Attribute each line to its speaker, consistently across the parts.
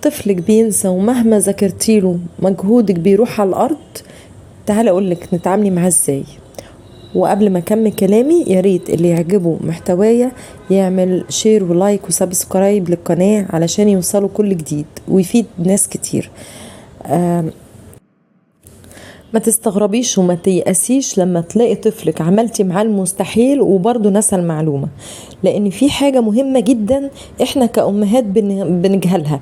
Speaker 1: طفلك بينسى ومهما ذاكرتيله مجهودك بيروح على الأرض، تعالى أقولك نتعاملي معاه ازاي. وقبل ما أكمل كلامي ياريت اللي يعجبه محتوايا يعمل شير ولايك وسبسكرايب للقناة علشان يوصلوا كل جديد ويفيد ناس كتير. ما تستغربيش وما تيأسيش لما تلاقي طفلك عملتي معاه المستحيل وبرضه نسى المعلومة، لأن في حاجة مهمة جدا احنا كأمهات بنجهلها.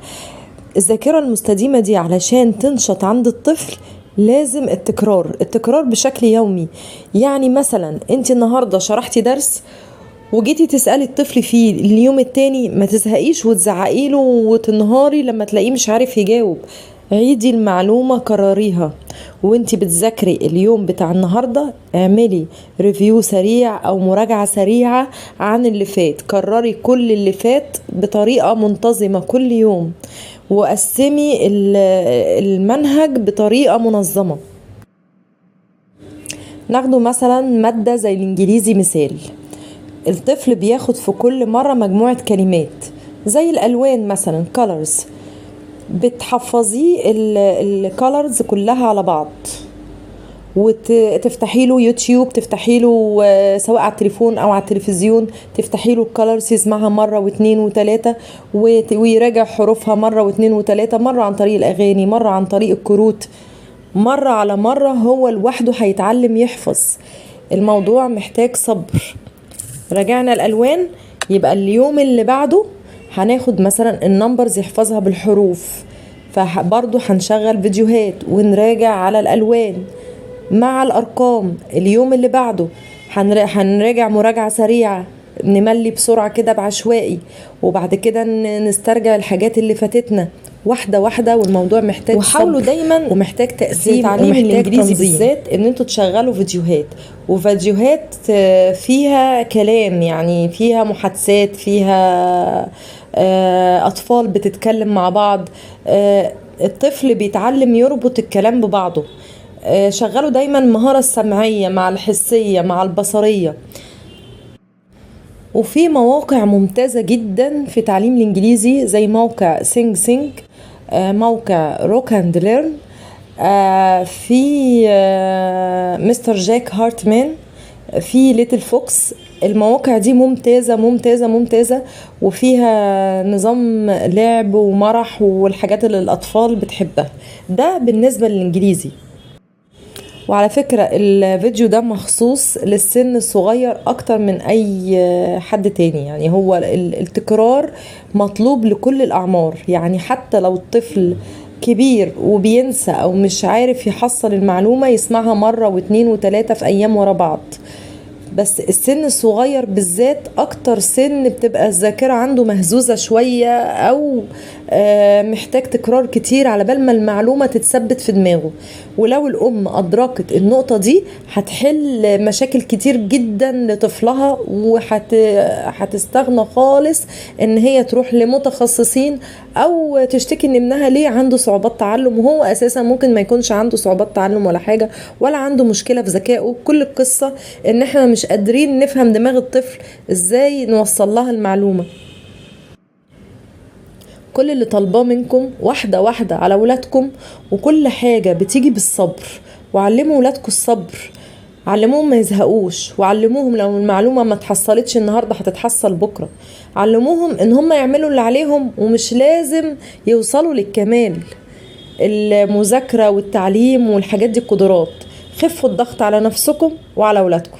Speaker 1: الذاكرة المستديمة دي علشان تنشط عند الطفل لازم التكرار بشكل يومي. يعني مثلا انت النهاردة شرحتي درس وجيتي تسألي الطفل فيه اليوم التاني، ما تزهقيش وتزعقيله وتنهاري لما تلاقيه مش عارف يجاوب. عيدي المعلومة كرريها وانتي بتذاكري اليوم بتاع النهاردة، اعملي ريفيو سريع او مراجعة سريعة عن اللي فات. كرري كل اللي فات بطريقة منتظمة كل يوم، وقسمي المنهج بطريقة منظمة. ناخده مثلا مادة زي الانجليزي مثال، الطفل بياخد في كل مرة مجموعة كلمات زي الألوان مثلا colors، بتحفظيه الكولرز كلها على بعض وتفتحي له يوتيوب، تفتحي له سواء على التليفون او على التلفزيون، تفتحي له الكولرز يسمعها مرة واثنين وثلاثة ويراجع حروفها مرة واثنين وثلاثة، مرة عن طريق الاغاني، مرة عن طريق الكروت، مرة على مرة هو لوحده هيتعلم يحفظ. الموضوع محتاج صبر. رجعنا الالوان، يبقى اليوم اللي بعده هناخد مثلا النمبرز يحفظها بالحروف، فبرضو هنشغل فيديوهات ونراجع على الألوان مع الأرقام. اليوم اللي بعده هنراجع مراجعة سريعة، نملي بسرعة كده بعشوائي، وبعد كده نسترجع الحاجات اللي فاتتنا واحدة واحدة. والموضوع محتاج
Speaker 2: وحاولوا دايما
Speaker 1: ومحتاج تقسيم
Speaker 2: تعليم الإنجليزي
Speaker 1: بالذات ان انتوا تشغلوا فيديوهات فيها كلام، يعني فيها محادثات، فيها أطفال بتتكلم مع بعض، الطفل بيتعلم يربط الكلام ببعضه. شغلوا دايما المهارة السمعية مع الحسية مع البصرية. وفي مواقع ممتازة جدا في تعليم الإنجليزي زي موقع سينج، موقع روك اند ليرن، في مستر جاك هارتمان، في ليتل فوكس. المواقع دي ممتازة ممتازة ممتازة، وفيها نظام لعب ومرح والحاجات اللي الأطفال بتحبها. ده بالنسبة للإنجليزي. وعلى فكرة الفيديو ده مخصوص للسن الصغير أكتر من أي حد تاني، يعني هو التكرار مطلوب لكل الأعمار. يعني حتى لو الطفل كبير وبينسى أو مش عارف يحصل المعلومة، يسمعها مرة واثنين وثلاثة في أيام ورا بعض. بس السن الصغير بالذات اكتر سن بتبقى الذاكرة عنده مهزوزة شوية او محتاج تكرار كتير على بال ما المعلومة تتثبت في دماغه. ولو الام ادركت النقطة دي هتحل مشاكل كتير جدا لطفلها، وهتستغنى خالص ان هي تروح لمتخصصين او تشتكي ان ابنها ليه عنده صعوبات تعلم، وهو اساسا ممكن ما يكونش عنده صعوبات تعلم ولا حاجة، ولا عنده مشكلة في ذكائه. كل القصة ان احنا مش قادرين نفهم دماغ الطفل ازاي نوصل لها المعلومة. كل اللي طالباه منكم واحدة واحدة على ولادكم، وكل حاجة بتيجي بالصبر. وعلموا ولادكم الصبر، علموهم ما يزهقوش، وعلموهم لو المعلومة ما تحصلتش النهاردة هتتحصل بكرة. علموهم ان هم يعملوا اللي عليهم ومش لازم يوصلوا للكمال. المذاكرة والتعليم والحاجات دي قدرات. خفوا الضغط على نفسكم وعلى ولادكم.